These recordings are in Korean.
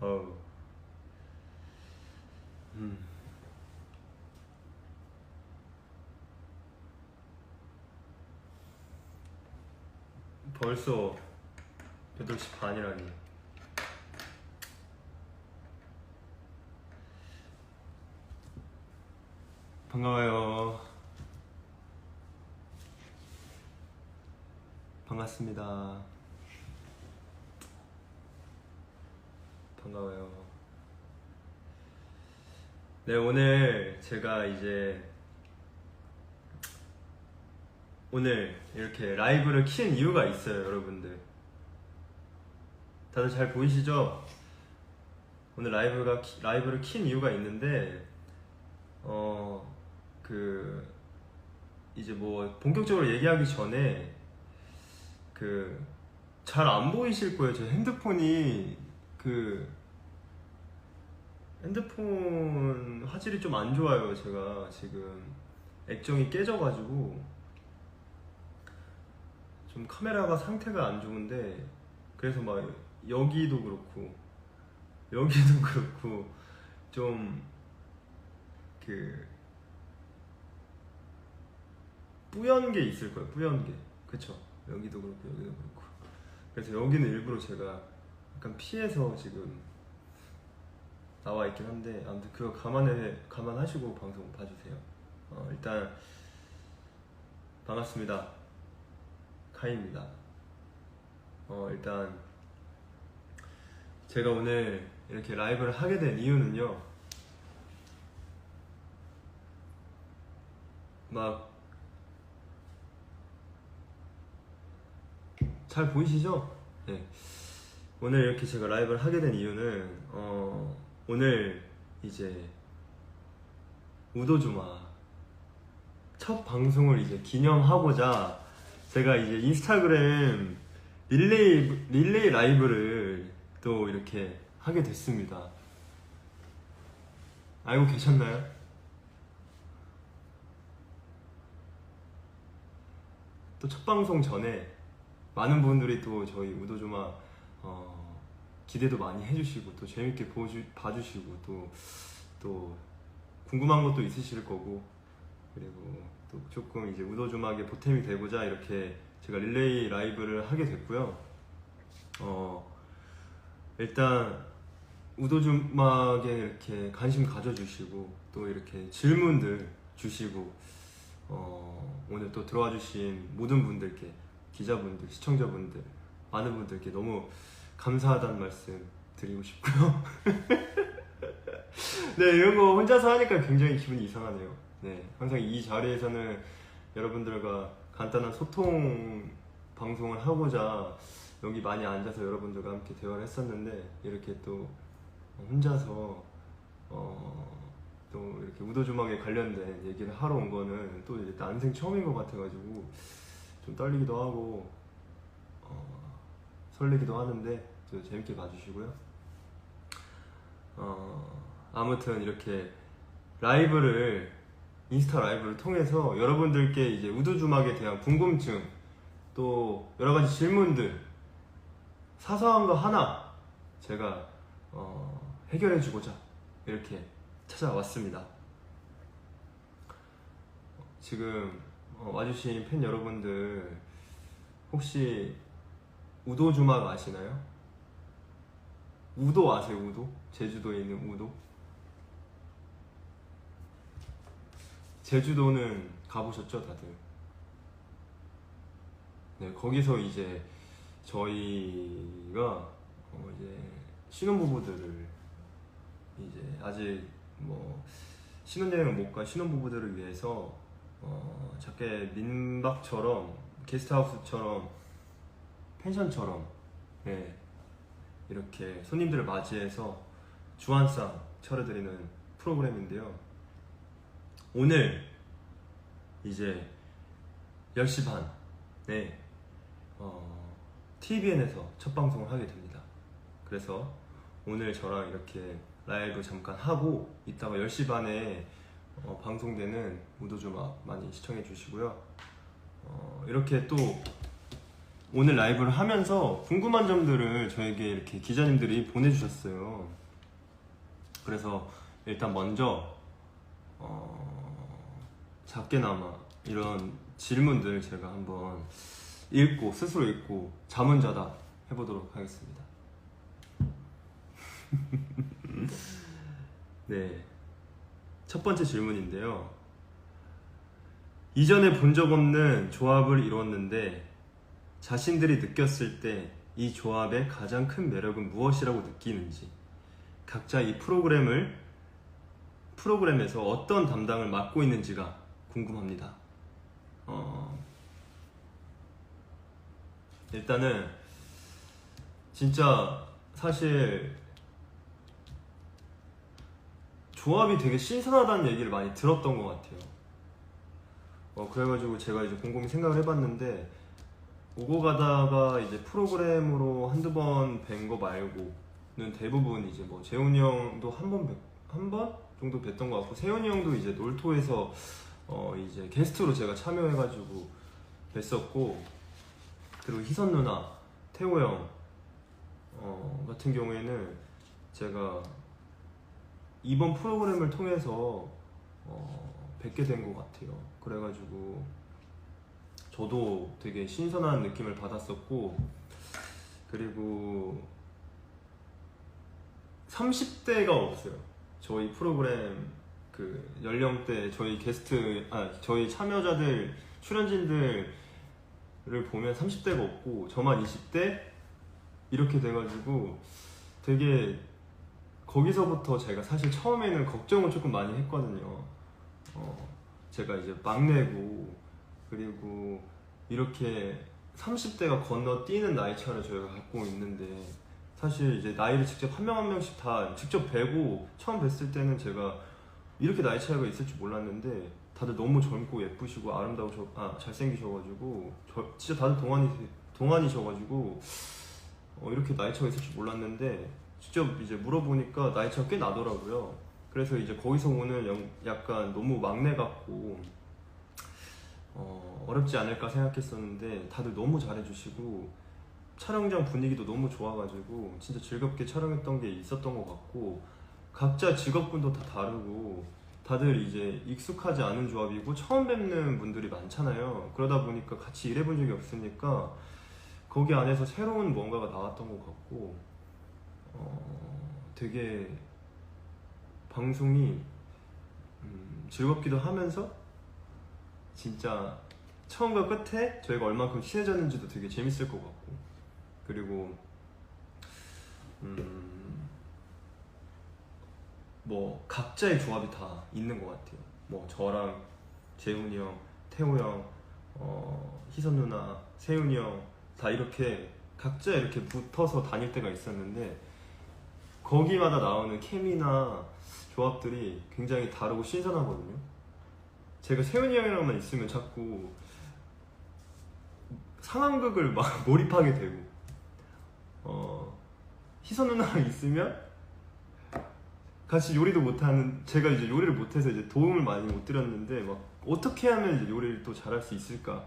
어우. 벌써 8시 반이라니. 반가워요. 반갑습니다. 반가워요. 네, 오늘 제가 이제 오늘 이렇게 라이브를 킨 이유가 있어요, 여러분들. 다들 잘 보이시죠? 오늘 라이브를 킨 이유가 있는데, 이제 뭐 본격적으로 얘기하기 전에 잘 안 보이실 거예요. 제 핸드폰이 핸드폰 화질이 좀 안 좋아요. 제가 지금 액정이 깨져가지고 좀 카메라가 상태가 안 좋은데, 그래서 막 여기도 그렇고 여기도 그렇고 좀 뿌연 게 있을 거예요. 뿌연 게. 그쵸? 여기도 그렇고 여기도 그렇고. 그래서 여기는 일부러 제가 약간 피해서 지금 나와 있긴 한데, 아무튼 그거 감안하시고 방송 봐주세요. 일단 반갑습니다. 카이입니다. 일단 제가 오늘 이렇게 라이브를 하게 된 이유는요, 막 잘 보이시죠? 네. 오늘 이렇게 제가 라이브를 하게 된 이유는 오늘 이제 우도주마 첫 방송을 이제 기념하고자 제가 이제 인스타그램 릴레이 라이브를 또 이렇게 하게 됐습니다. 알고 계셨나요? 또 첫 방송 전에 많은 분들이 또 저희 우도주마 기대도 많이 해주시고 또 재밌게 봐주시고 또 궁금한 것도 있으실 거고, 그리고 또 조금 이제 우도주막에 보탬이 되고자 이렇게 제가 릴레이 라이브를 하게 됐고요. 일단 우도주막에 이렇게 관심 가져주시고 또 이렇게 질문들 주시고 오늘 또 들어와 주신 모든 분들께, 기자분들, 시청자분들, 많은 분들께 너무 감사하다는 말씀 드리고 싶고요. 네, 이런 거 혼자서 하니까 굉장히 기분이 이상하네요. 네, 항상 이 자리에서는 여러분들과 간단한 소통 방송을 하고자 여기 많이 앉아서 여러분들과 함께 대화를 했었는데, 이렇게 또 혼자서 또 이렇게 우도주막에 관련된 얘기를 하러 온 거는 또 이제 난생 처음인 것 같아가지고 좀 떨리기도 하고 설레기도 하는데 또 재밌게 봐주시고요. 아무튼 이렇게 인스타 라이브를 통해서 여러분들께 이제 우도주막에 대한 궁금증, 또 여러가지 질문들, 사소한 거 하나 제가 해결해주고자 이렇게 찾아왔습니다. 지금 와주신 팬 여러분들 혹시 우도주막 아시나요? 우도 아세요? 우도? 제주도에 있는 우도? 제주도는 가보셨죠, 다들? 네, 거기서 이제 저희가 이제 신혼부부들을 이제 아직 뭐 신혼여행을 못 간 신혼부부들을 위해서 작게 민박처럼, 게스트하우스처럼, 펜션처럼, 네, 이렇게 손님들을 맞이해서 주한상 차려드리는 프로그램인데요. 오늘 이제 10시 반에 TVN에서 첫 방송을 하게 됩니다. 그래서 오늘 저랑 이렇게 라이브 잠깐 하고 이따가 10시 반에 방송되는 우도주막 많이 시청해 주시고요. 이렇게 또 오늘 라이브를 하면서 궁금한 점들을 저에게 이렇게 기자님들이 보내주셨어요. 그래서 일단 먼저 작게나마 이런 질문들 제가 한번 스스로 읽고 자문자답 해보도록 하겠습니다. 네, 첫 번째 질문인데요. 이전에 본 적 없는 조합을 이뤘는데 자신들이 느꼈을 때 이 조합의 가장 큰 매력은 무엇이라고 느끼는지, 각자 이 프로그램에서 어떤 담당을 맡고 있는지가 궁금합니다. 일단은 진짜 사실 조합이 되게 신선하다는 얘기를 많이 들었던 것 같아요. 그래가지고 제가 이제 곰곰이 생각을 해봤는데, 오고 가다가 이제 프로그램으로 한두 번 뵌 거 말고는 대부분 이제 뭐 재훈이 형도 한 번 정도 뵀던 것 같고, 세훈이 형도 이제 놀토에서 이제 게스트로 제가 참여해가지고 뵀었고, 그리고 희선 누나, 태호 형 같은 경우에는 제가 이번 프로그램을 통해서 뵙게 된 것 같아요. 그래가지고 저도 되게 신선한 느낌을 받았었고, 그리고 30대가 없어요. 저희 프로그램 그 연령대, 저희 저희 참여자들, 출연진들을 보면 30대가 없고 저만 20대 이렇게 돼가지고 되게 거기서부터 제가 사실 처음에는 걱정을 조금 많이 했거든요. 제가 이제 막내고, 그리고 이렇게 30대가 건너뛰는 나이 차를 저희가 갖고 있는데, 사실 이제 나이를 직접 한 명 한 명씩 다 직접 뵈고 처음 뵀을 때는 제가 이렇게 나이 차이가 있을 줄 몰랐는데, 다들 너무 젊고 예쁘시고 잘생기셔가지고 진짜 다들 동안이셔가지고 이렇게 나이 차가 있을 줄 몰랐는데, 직접 이제 물어보니까 나이 차가 꽤 나더라고요. 그래서 이제 거기서 오는 약간 너무 막내 같고 어렵지 않을까 생각했었는데, 다들 너무 잘해주시고 촬영장 분위기도 너무 좋아가지고 진짜 즐겁게 촬영했던 게 있었던 것 같고, 각자 직업군도 다 다르고 다들 이제 익숙하지 않은 조합이고 처음 뵙는 분들이 많잖아요. 그러다 보니까 같이 일해본 적이 없으니까 거기 안에서 새로운 뭔가가 나왔던 것 같고, 되게 방송이 즐겁기도 하면서 진짜 처음과 끝에 저희가 얼만큼 친해졌는지도 되게 재밌을 것 같고, 그리고 뭐 각자의 조합이 다 있는 것 같아요. 뭐 저랑 재훈이 형, 태호 형, 희선 누나, 세훈이 형 다 이렇게 각자 이렇게 붙어서 다닐 때가 있었는데, 거기마다 나오는 케미나 조합들이 굉장히 다르고 신선하거든요. 제가 세훈이 형이랑만 있으면 자꾸 상황극을 막 몰입하게 되고, 희선 누나랑 있으면 같이 요리도 못하는, 제가 이제 요리를 못해서 이제 도움을 많이 못 드렸는데, 막 어떻게 하면 이제 요리를 또 잘할 수 있을까,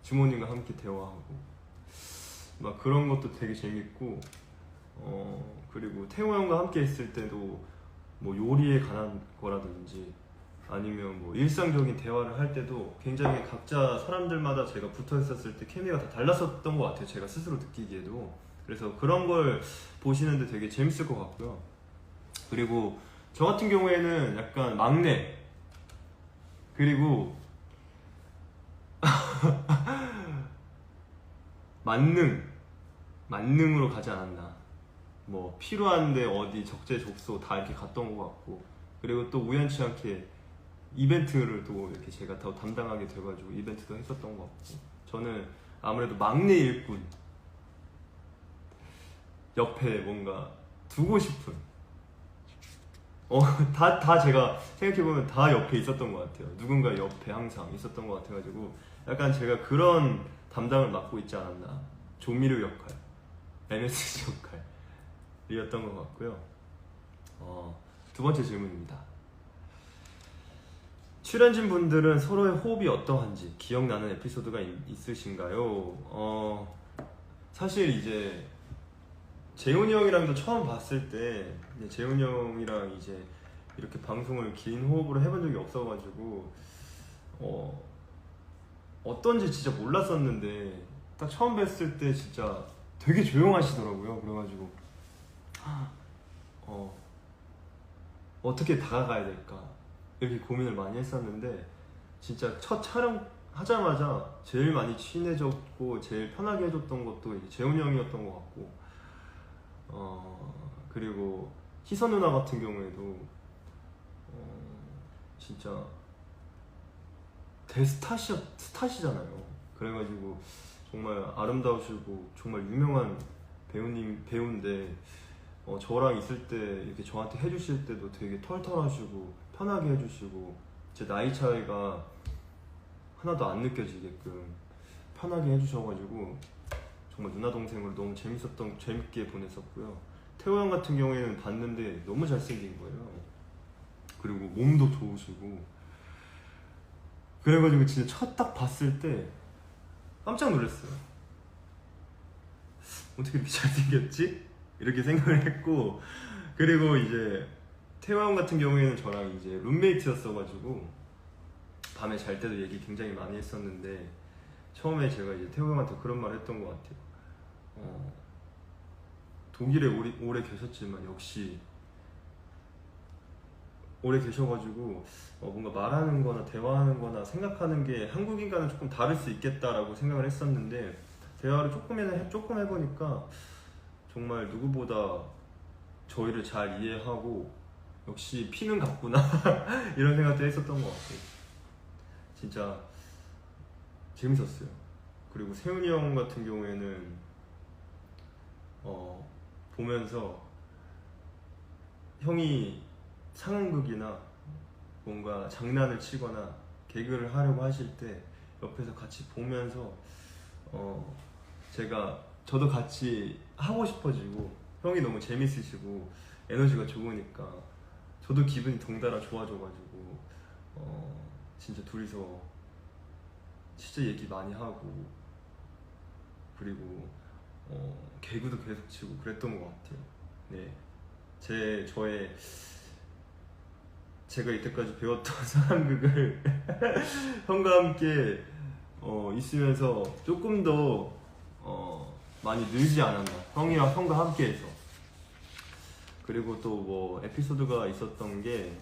주모님과 함께 대화하고 막 그런 것도 되게 재밌고, 그리고 태호 형과 함께 있을 때도 뭐 요리에 관한 거라든지 아니면 뭐 일상적인 대화를 할 때도 굉장히 각자 사람들마다 제가 붙어 있었을 때 케미가 다 달랐었던 것 같아요. 제가 스스로 느끼기에도. 그래서 그런 걸 보시는데 되게 재밌을 것 같고요. 그리고 저 같은 경우에는 약간 막내, 그리고 만능으로 가지 않았나. 뭐 필요한데 어디 적재적소 다 이렇게 갔던 것 같고, 그리고 또 우연치 않게 이벤트를 또 이렇게 제가 더 담당하게 돼가지고 이벤트도 했었던 것 같고, 저는 아무래도 막내 일꾼 옆에 뭔가 두고 싶은, 다 제가 생각해보면 다 옆에 있었던 것 같아요. 누군가 옆에 항상 있었던 것 같아가지고 약간 제가 그런 담당을 맡고 있지 않았나. 조미료 역할, MSG 역할이었던 것 같고요. 두 번째 질문입니다. 출연진 분들은 서로의 호흡이 어떠한지 기억나는 에피소드가 있으신가요? 사실 이제 재훈이 형이랑도 처음 봤을 때 재훈이 형이랑 이제 이렇게 방송을 긴 호흡으로 해본 적이 없어가지고 어떤지 진짜 몰랐었는데 딱 처음 뵀을 때 진짜 되게 조용하시더라고요. 그래가지고 어떻게 다가가야 될까 이렇게 고민을 많이 했었는데 진짜 첫 촬영 하자마자 제일 많이 친해졌고 제일 편하게 해줬던 것도 이제 재훈이 형이었던 것 같고 그리고 희선 누나 같은 경우에도 진짜 스타시잖아요. 그래가지고 정말 아름다우시고 정말 유명한 배우인데 저랑 있을 때 이렇게 저한테 해주실 때도 되게 털털하시고 편하게 해주시고 제 나이 차이가 하나도 안 느껴지게끔 편하게 해주셔가지고 정말 누나 동생으로 너무 재밌게 보냈었고요. 태호 형 같은 경우에는 봤는데 너무 잘생긴 거예요. 그리고 몸도 좋으시고 그래가지고 진짜 첫 딱 봤을 때 깜짝 놀랐어요. 어떻게 이렇게 잘생겼지? 이렇게 생각을 했고 그리고 이제 태호 형 같은 경우에는 저랑 이제 룸메이트였어가지고 밤에 잘 때도 얘기 굉장히 많이 했었는데 처음에 제가 이제 태호 형한테 그런 말을 했던 것 같아요. 독일에 오래 계셨지만 역시 오래 계셔가지고 뭔가 말하는 거나 대화하는 거나 생각하는 게 한국인과는 조금 다를 수 있겠다라고 생각을 했었는데 대화를 조금 해보니까 정말 누구보다 저희를 잘 이해하고 역시 피는 같구나 이런 생각도 했었던 것 같아요. 진짜 재밌었어요. 그리고 세훈이 형 같은 경우에는 보면서 형이 상황극이나 뭔가 장난을 치거나 개그를 하려고 하실 때 옆에서 같이 보면서 저도 같이 하고 싶어지고 형이 너무 재밌으시고 에너지가 좋으니까 저도 기분이 덩달아 좋아져가지고 진짜 둘이서 진짜 얘기 많이 하고 그리고 개그도 계속 치고 그랬던 것 같아요. 네, 제가 이때까지 배웠던 상황극을 형과 함께 있으면서 조금 더 많이 늘지 않았나, 형과 함께해서. 그리고 또 뭐 에피소드가 있었던 게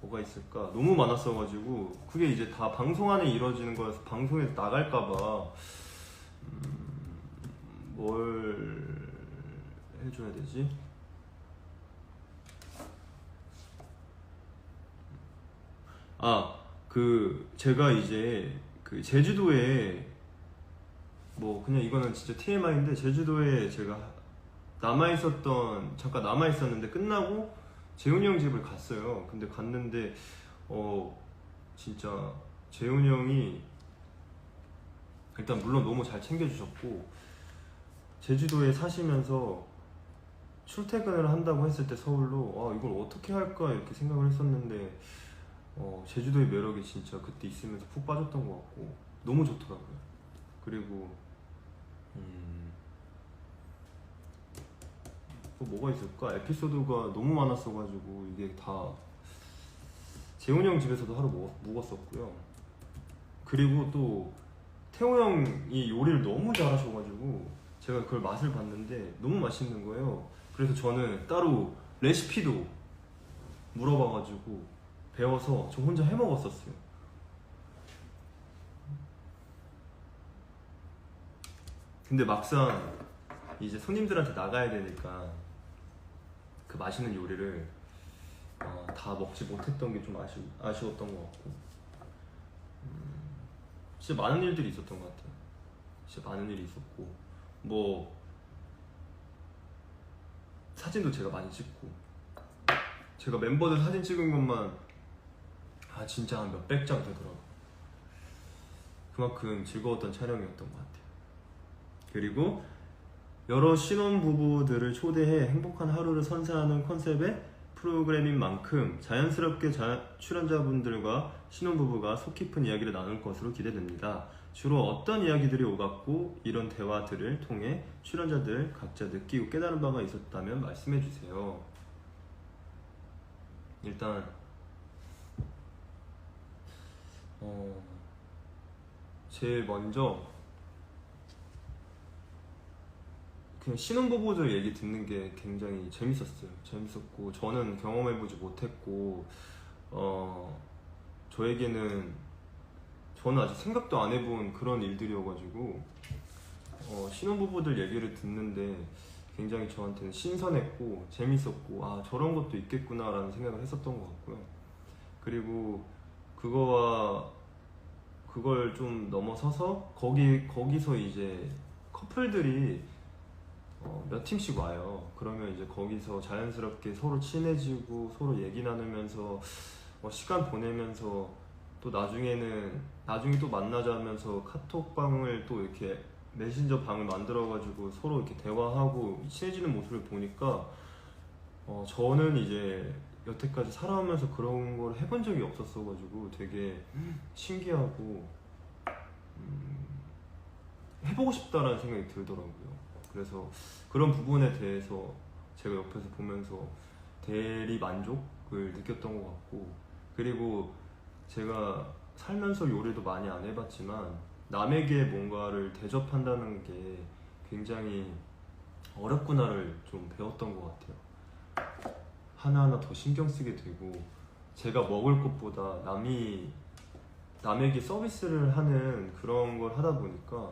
뭐가 있을까? 너무 많았어가지고 그게 이제 다 방송 안에 이루어지는 거여서 방송에서 나갈까봐 뭘 해줘야 되지? 제가 이제 그 제주도에 뭐 그냥 이거는 진짜 TMI인데 제주도에 제가 잠깐 남아있었는데 끝나고 재훈이 형 집을 갔어요. 근데 갔는데 진짜 재훈이 형이 일단 물론 너무 잘 챙겨주셨고 제주도에 사시면서 출퇴근을 한다고 했을 때 서울로 이걸 어떻게 할까 이렇게 생각을 했었는데 제주도의 매력이 진짜 그때 있으면서 푹 빠졌던 것 같고 너무 좋더라고요. 그리고 또 뭐가 있을까? 에피소드가 너무 많았어가지고 이게 다 재훈이 형 집에서도 하루 묵었었고요. 그리고 또 태호 형이 요리를 너무 잘하셔가지고 제가 그걸 맛을 봤는데 너무 맛있는 거예요. 그래서 저는 따로 레시피도 물어봐가지고 배워서 저 혼자 해먹었었어요. 근데 막상 이제 손님들한테 나가야 되니까 그 맛있는 요리를 다 먹지 못했던 게 좀 아쉬웠던 것 같고 진짜 많은 일들이 있었던 것 같아요. 진짜 많은 일이 있었고 뭐 사진도 제가 많이 찍고 제가 멤버들 사진 찍은 것만 진짜 한 몇백 장 되더라고요. 그만큼 즐거웠던 촬영이었던 것 같아요. 그리고 여러 신혼부부들을 초대해 행복한 하루를 선사하는 컨셉의 프로그램인 만큼 자연스럽게 출연자분들과 신혼부부가 속 깊은 이야기를 나눌 것으로 기대됩니다. 주로 어떤 이야기들이 오갔고 이런 대화들을 통해 출연자들 각자 느끼고 깨달은 바가 있었다면 말씀해 주세요. 일단 제일 먼저 그냥 신혼부부들 얘기 듣는 게 굉장히 재밌었어요. 재밌었고 저는 경험해보지 못했고 저는 아직 생각도 안 해본 그런 일들이어가지고 신혼부부들 얘기를 듣는데 굉장히 저한테는 신선했고 재밌었고 아 저런 것도 있겠구나 라는 생각을 했었던 것 같고요. 그리고 그걸 좀 넘어서서 거기서 이제 커플들이 몇 팀씩 와요. 그러면 이제 거기서 자연스럽게 서로 친해지고 서로 얘기 나누면서 시간 보내면서 또 나중에 또 만나자면서 카톡방을 또 이렇게 메신저 방을 만들어가지고 서로 이렇게 대화하고 친해지는 모습을 보니까 저는 이제 여태까지 살아오면서 그런 걸 해본 적이 없었어가지고 되게 신기하고 해보고 싶다라는 생각이 들더라고요. 그래서 그런 부분에 대해서 제가 옆에서 보면서 대리 만족을 느꼈던 것 같고, 그리고 제가 살면서 요리도 많이 안 해봤지만 남에게 뭔가를 대접한다는 게 굉장히 어렵구나를 좀 배웠던 것 같아요. 하나하나 더 신경 쓰게 되고 제가 먹을 것보다 남에게 서비스를 하는 그런 걸 하다 보니까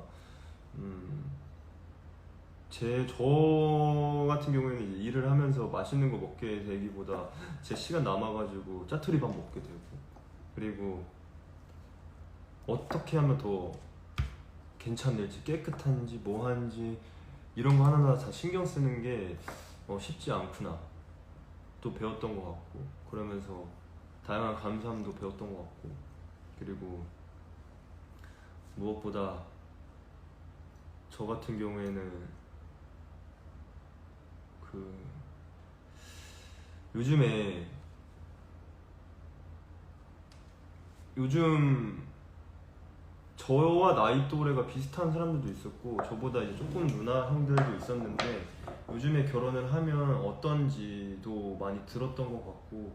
저 같은 경우에는 이제 일을 하면서 맛있는 거 먹게 되기보다 제 시간 남아가지고 짜투리밥 먹게 되고, 그리고 어떻게 하면 더 괜찮을지 깨끗한지 뭐한지 이런 거 하나하나 다 신경 쓰는 게 쉽지 않구나 또 배웠던 것 같고, 그러면서 다양한 감사함도 배웠던 것 같고, 그리고 무엇보다 저 같은 경우에는 요즘 저와 나이 또래가 비슷한 사람들도 있었고 저보다 이제 조금 누나 형들도 있었는데 요즘에 결혼을 하면 어떤지도 많이 들었던 것 같고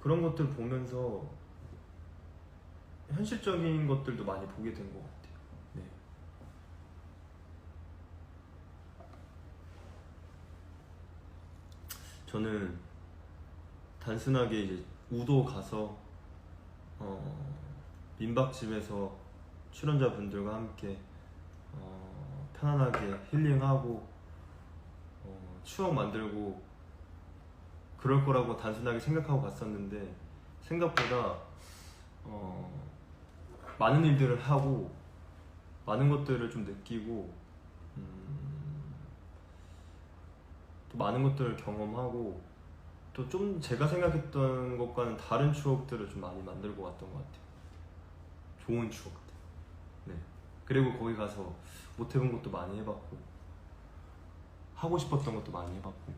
그런 것들 보면서 현실적인 것들도 많이 보게 된 것 같아요. 네. 저는 단순하게 이제 우도 가서 민박집에서 출연자분들과 함께 편안하게 힐링하고 추억 만들고 그럴 거라고 단순하게 생각하고 갔었는데 생각보다 많은 일들을 하고 많은 것들을 좀 느끼고 또 많은 것들을 경험하고 또 좀 제가 생각했던 것과는 다른 추억들을 좀 많이 만들고 왔던 것 같아요. 좋은 추억들. 네. 그리고 거기 가서 못 해본 것도 많이 해봤고 하고 싶었던 것도 많이 해봤고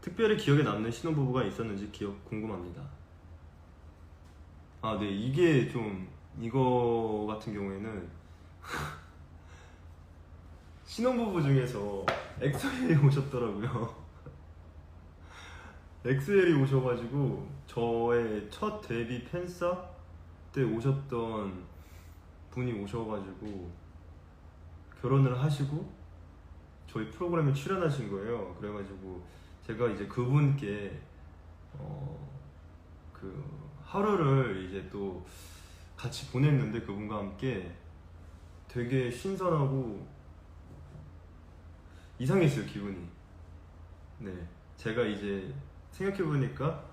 특별히 기억에 남는 신혼부부가 있었는지 궁금합니다. 아, 네. 이거 같은 경우에는 신혼부부 중에서 엑소엘이 오셨더라고요. 엑소엘이 오셔가지고 저의 첫 데뷔 팬싸 때 오셨던 분이 오셔가지고 결혼을 하시고 저희 프로그램에 출연하신 거예요. 그래가지고 제가 이제 그분께 그 하루를 이제 또 같이 보냈는데 그분과 함께 되게 신선하고 이상했어요, 기분이. 네, 제가 이제 생각해보니까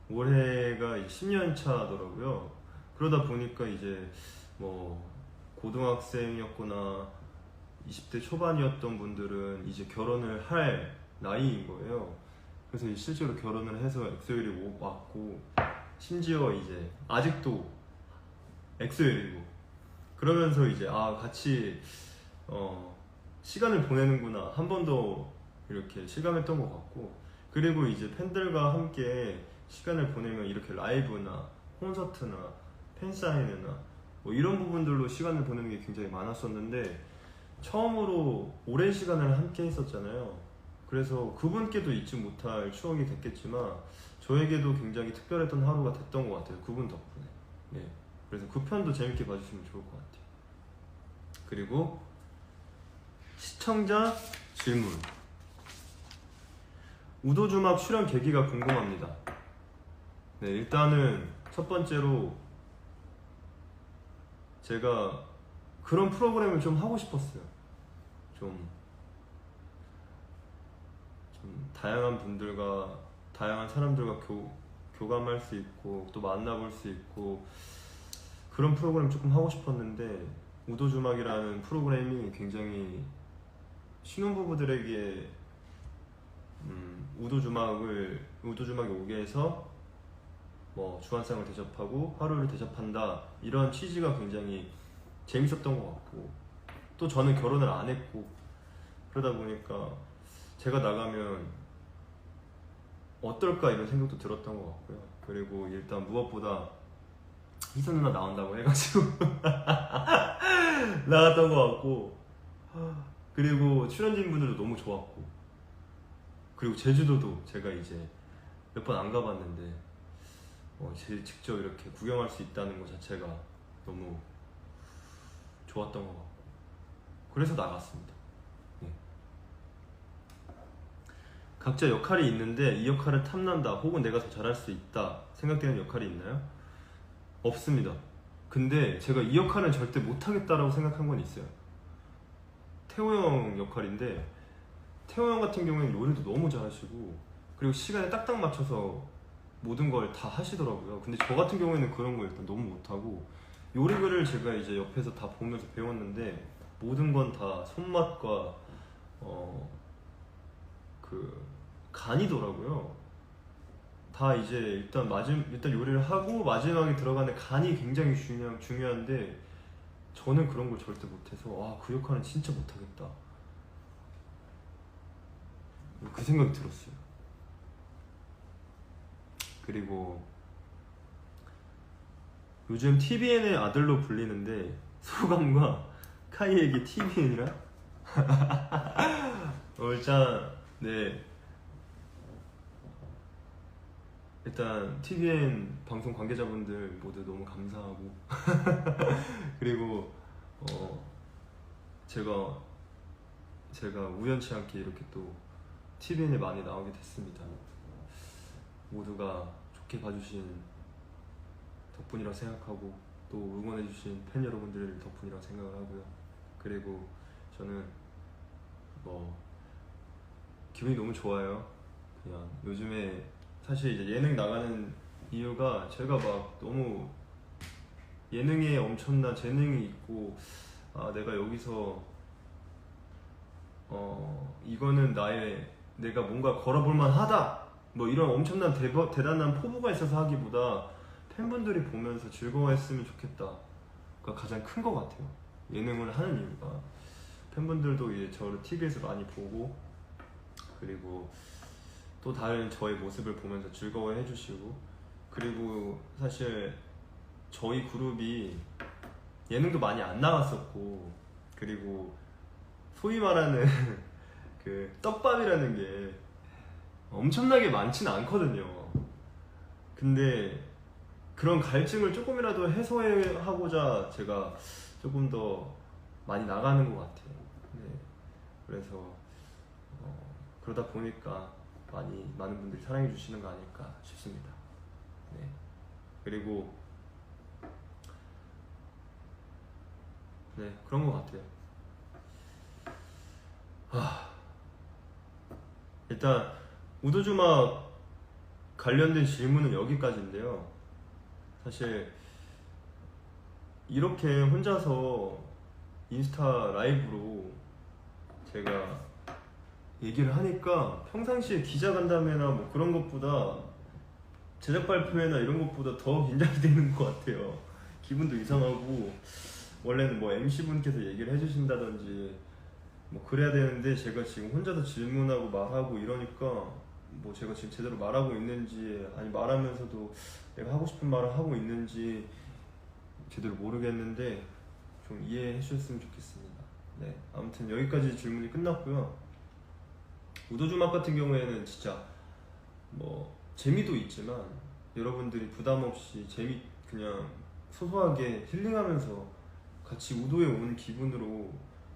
올해가 10년 차더라고요. 그러다 보니까 이제 뭐 고등학생이었거나 20대 초반이었던 분들은 이제 결혼을 할 나이인 거예요. 그래서 실제로 결혼을 해서 엑소엘이 왔고 심지어 이제 아직도 엑소엘이고 그러면서 이제 같이 시간을 보내는구나 한 번 더 이렇게 실감했던 것 같고, 그리고 이제 팬들과 함께 시간을 보내면 이렇게 라이브나 콘서트나 팬사인회나 뭐 이런 부분들로 시간을 보내는 게 굉장히 많았었는데 처음으로 오랜 시간을 함께 했었잖아요. 그래서 그분께도 잊지 못할 추억이 됐겠지만 저에게도 굉장히 특별했던 하루가 됐던 것 같아요. 그분 덕분에. 네. 그래서 그 편도 재밌게 봐주시면 좋을 것 같아요. 그리고 시청자 질문. 우도주막 출연 계기가 궁금합니다. 네, 일단은 첫 번째로 제가 그런 프로그램을 좀 하고 싶었어요. 좀 다양한 분들과 다양한 사람들과 교감할 수 있고 또 만나볼 수 있고 그런 프로그램 조금 하고 싶었는데 우도주막이라는 프로그램이 굉장히 신혼부부들에게 우도주막에 오게 해서 뭐 주한상을 대접하고 하루를 대접한다 이런 취지가 굉장히 재밌었던 것 같고 또 저는 결혼을 안 했고 그러다 보니까 제가 나가면 어떨까 이런 생각도 들었던 것 같고요. 그리고 일단 무엇보다 희선 누나 나온다고 해가지고 나갔던 것 같고 그리고 출연진 분들도 너무 좋았고 그리고 제주도도 제가 이제 몇 번 안 가봤는데 직접 이렇게 구경할 수 있다는 것 자체가 너무 좋았던 것 같고 그래서 나갔습니다. 네. 각자 역할이 있는데 이 역할을 탐난다 혹은 내가 더 잘할 수 있다 생각되는 역할이 있나요? 없습니다. 근데 제가 이 역할은 절대 못하겠다라고 생각한 건 있어요. 태호 형 역할인데 태호 형 같은 경우에는 요리도 너무 잘하시고 그리고 시간에 딱딱 맞춰서 모든 걸 다 하시더라고요. 근데 저 같은 경우에는 그런 거 일단 너무 못하고 요리를 제가 이제 옆에서 다 보면서 배웠는데 모든 건 다 손맛과 그 간이더라고요. 다 이제 일단 요리를 하고 마지막에 들어가는 간이 굉장히 중요한데 저는 그런 걸 절대 못해서 그 역할은 진짜 못하겠다 그 생각이 들었어요. 그리고 요즘 TVN의 아들로 불리는데 소감과 카이에게 TVN이라? 일단 TVN 방송 관계자분들 모두 너무 감사하고 그리고 제가 우연치 않게 이렇게 또 TVN에 많이 나오게 됐습니다. 모두가 좋게 봐주신 덕분이라 생각하고 또 응원해주신 팬 여러분들 덕분이라 생각을 하고요. 그리고 저는 기분이 너무 좋아요. 그냥 요즘에 사실 이제 예능 나가는 이유가 제가 막 너무 예능에 엄청난 재능이 있고 내가 여기서 이거는 내가 뭔가 걸어볼만 하다 뭐 이런 엄청난 대단한 포부가 있어서 하기보다 팬분들이 보면서 즐거워했으면 좋겠다가 가장 큰 것 같아요. 예능을 하는 이유가 팬분들도 이제 저를 TV에서 많이 보고 그리고 또 다른 저의 모습을 보면서 즐거워해 주시고 그리고 사실 저희 그룹이 예능도 많이 안 나갔었고 그리고 소위 말하는 그 떡밥이라는 게 엄청나게 많지는 않거든요. 근데 그런 갈증을 조금이라도 해소하고자 제가 조금 더 많이 나가는 것 같아요. 네. 그래서 그러다 보니까 많은 분들이 사랑해 주시는 거 아닐까 싶습니다. 네. 그리고 그런 것 같아요. 일단 우도주막 관련된 질문은 여기까지인데요. 사실 이렇게 혼자서 인스타 라이브로 제가 얘기를 하니까 평상시에 기자간담회나 뭐 그런 것보다 제작 발표회나 이런 것보다 더 긴장이 되는 것 같아요. 기분도 이상하고 원래는 뭐 MC분께서 얘기를 해주신다든지 뭐 그래야 되는데 제가 지금 혼자서 질문하고 말하고 이러니까 뭐 제가 지금 제대로 말하고 있는지, 아니 말하면서도 내가 하고 싶은 말을 하고 있는지 제대로 모르겠는데 좀 이해해 주셨으면 좋겠습니다. 네, 아무튼 여기까지 질문이 끝났고요. 우도주막 같은 경우에는 진짜 뭐 재미도 있지만 여러분들이 부담 없이 그냥 소소하게 힐링하면서 같이 우도에 온 기분으로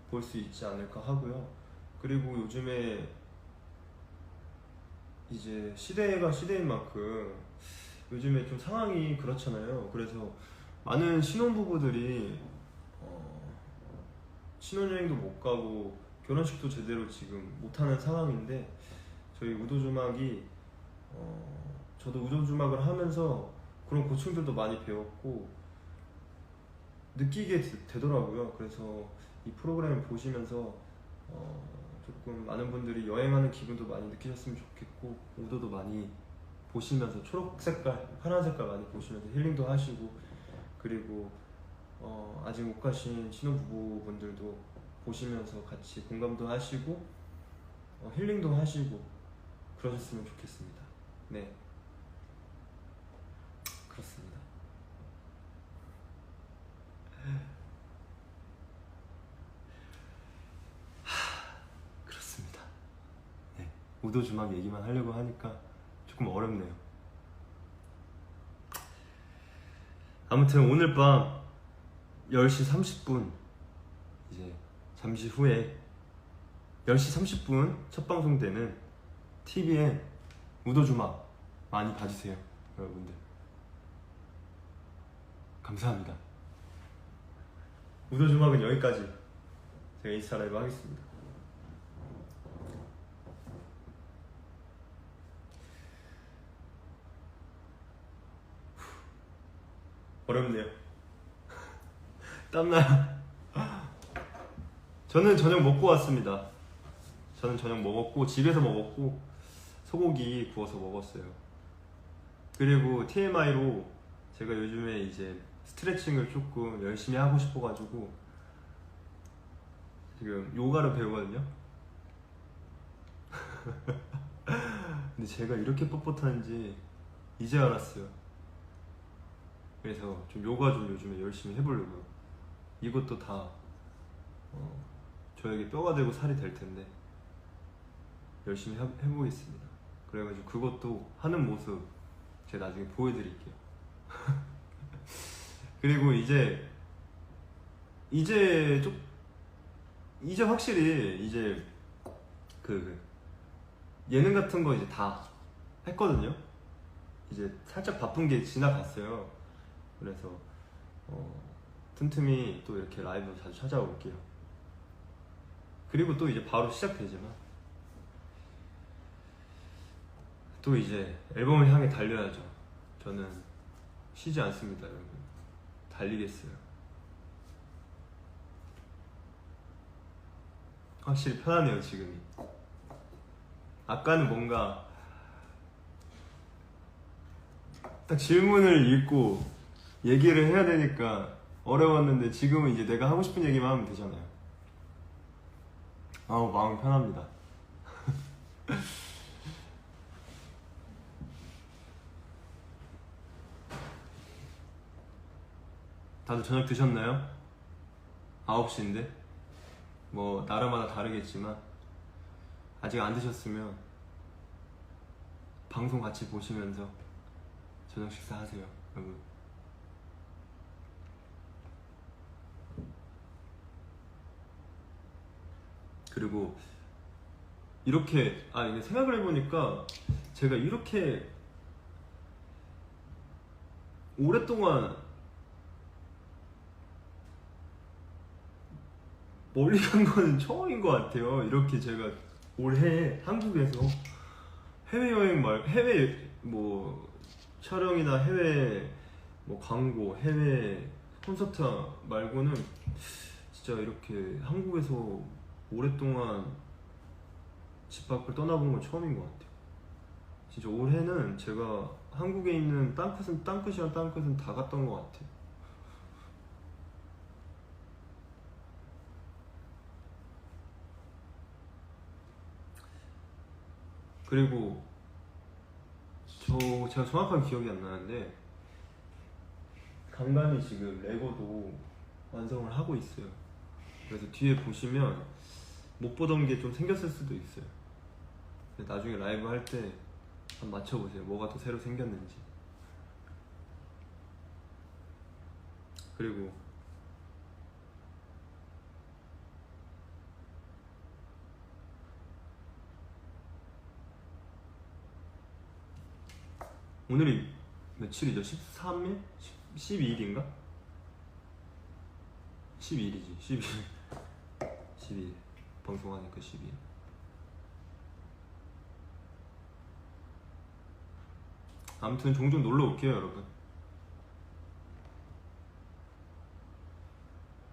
볼 수 있지 않을까 하고요. 그리고 요즘에 이제 시대가 시대인 만큼 요즘에 좀 상황이 그렇잖아요. 그래서 많은 신혼부부들이 신혼여행도 못 가고 결혼식도 제대로 지금 못하는 상황인데, 저희 우도주막이 저도 우도주막을 하면서 그런 고충들도 많이 배웠고 느끼게 되더라고요. 그래서 이 프로그램을 보시면서 조금 많은 분들이 여행하는 기분도 많이 느끼셨으면 좋겠고, 우도도 많이 보시면서 초록 색깔, 파란 색깔 많이 보시면서 힐링도 하시고, 그리고 아직 못 가신 신혼부부분들도 보시면서 같이 공감도 하시고 힐링도 하시고 그러셨으면 좋겠습니다. 네, 그렇습니다. 그렇습니다. 네, 우도주막 얘기만 하려고 하니까 조금 어렵네요. 아무튼 오늘 밤 10시 30분, 이제 잠시 후에 10시 30분 첫 방송되는 TVN 우도주막 많이 봐주세요, 여러분들. 감사합니다. 우도주막은 여기까지 제가 인스타 라이브 하겠습니다. 어렵네요. 땀나요. 저는 저녁 먹고 왔습니다. 저는 저녁 먹었고 집에서 먹었고 소고기 구워서 먹었어요. 그리고 TMI로 제가 요즘에 이제 스트레칭을 조금 열심히 하고 싶어가지고 지금 요가를 배우거든요. 근데 제가 이렇게 뻣뻣한지 이제 알았어요. 그래서 좀 요가 좀 요즘에 열심히 해보려고요. 이것도 다 저에게 뼈가 되고 살이 될 텐데 열심히 해보겠습니다. 그래가지고 그것도 하는 모습 제가 나중에 보여드릴게요. 그리고 이제 확실히 이제 그 예능 같은 거 이제 다 했거든요. 이제 살짝 바쁜 게 지나갔어요. 그래서 틈틈이 또 이렇게 라이브 자주 찾아올게요. 그리고 또 이제 바로 시작되지만 또 이제 앨범을 향해 달려야죠. 저는 쉬지 않습니다, 여러분. 달리겠어요. 확실히 편하네요, 지금이. 아까는 뭔가 딱 질문을 읽고 얘기를 해야 되니까 어려웠는데 지금은 이제 내가 하고 싶은 얘기만 하면 되잖아요. 아우, 마음 편합니다. 다들 저녁 드셨나요? 9시인데 뭐 나라마다 다르겠지만 아직 안 드셨으면 방송 같이 보시면서 저녁 식사하세요, 여러분. 그리고 이렇게 이게 생각을 해보니까 제가 이렇게 오랫동안 멀리 간 거는 처음인 것 같아요. 이렇게 제가 올해 한국에서 해외 뭐 촬영이나 해외 뭐 광고, 해외 콘서트 말고는 진짜 이렇게 한국에서 오랫동안 집 밖을 떠나본 건 처음인 것 같아요. 진짜 올해는 제가 한국에 있는 땅끝이랑 땅끝은 다 갔던 것 같아요. 그리고 제가 정확하게 기억이 안 나는데 간간히 지금 레고도 완성을 하고 있어요. 그래서 뒤에 보시면 못 보던 게 좀 생겼을 수도 있어요. 나중에 라이브 할 때 한번 맞춰보세요. 뭐가 또 새로 생겼는지. 그리고 오늘이 며칠이죠? 13일? 12일인가? 12일이지. 12일. 12일. 방송하니까 12일. 아무튼 종종 놀러 올게요, 여러분.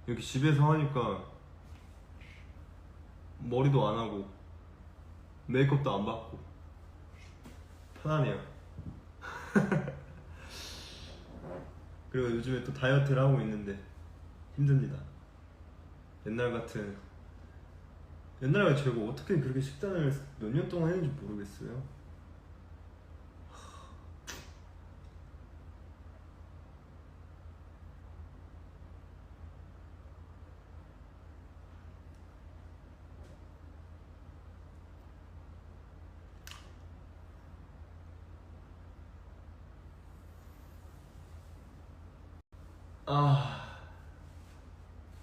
여기 집에서 하니까 머리도 안 하고 메이크업도 안 받고 편하네요. 그리고 요즘에 또 다이어트를 하고 있는데 힘듭니다. 옛날에 제가 어떻게 그렇게 식단을 몇 년 동안 했는지 모르겠어요.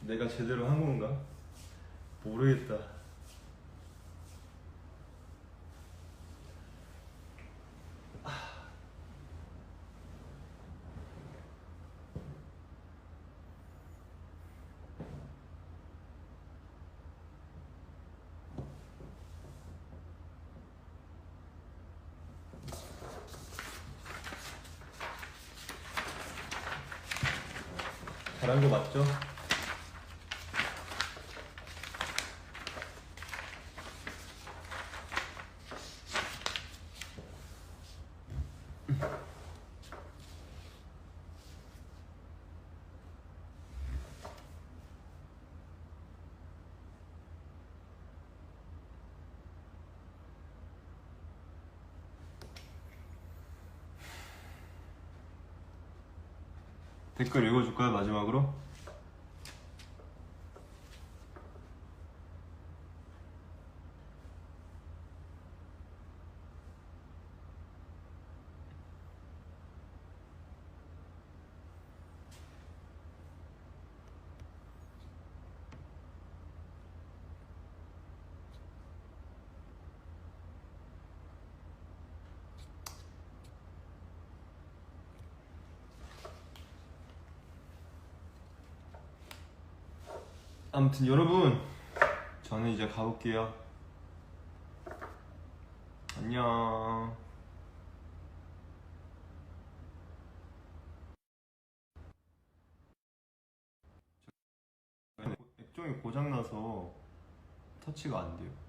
내가 제대로 한 건가? 모르겠다. 잘한 거 맞죠? 댓글 읽어줄까요, 마지막으로? 아무튼 여러분, 저는 이제 가볼게요. 안녕. 액정이 고장나서 터치가 안 돼요.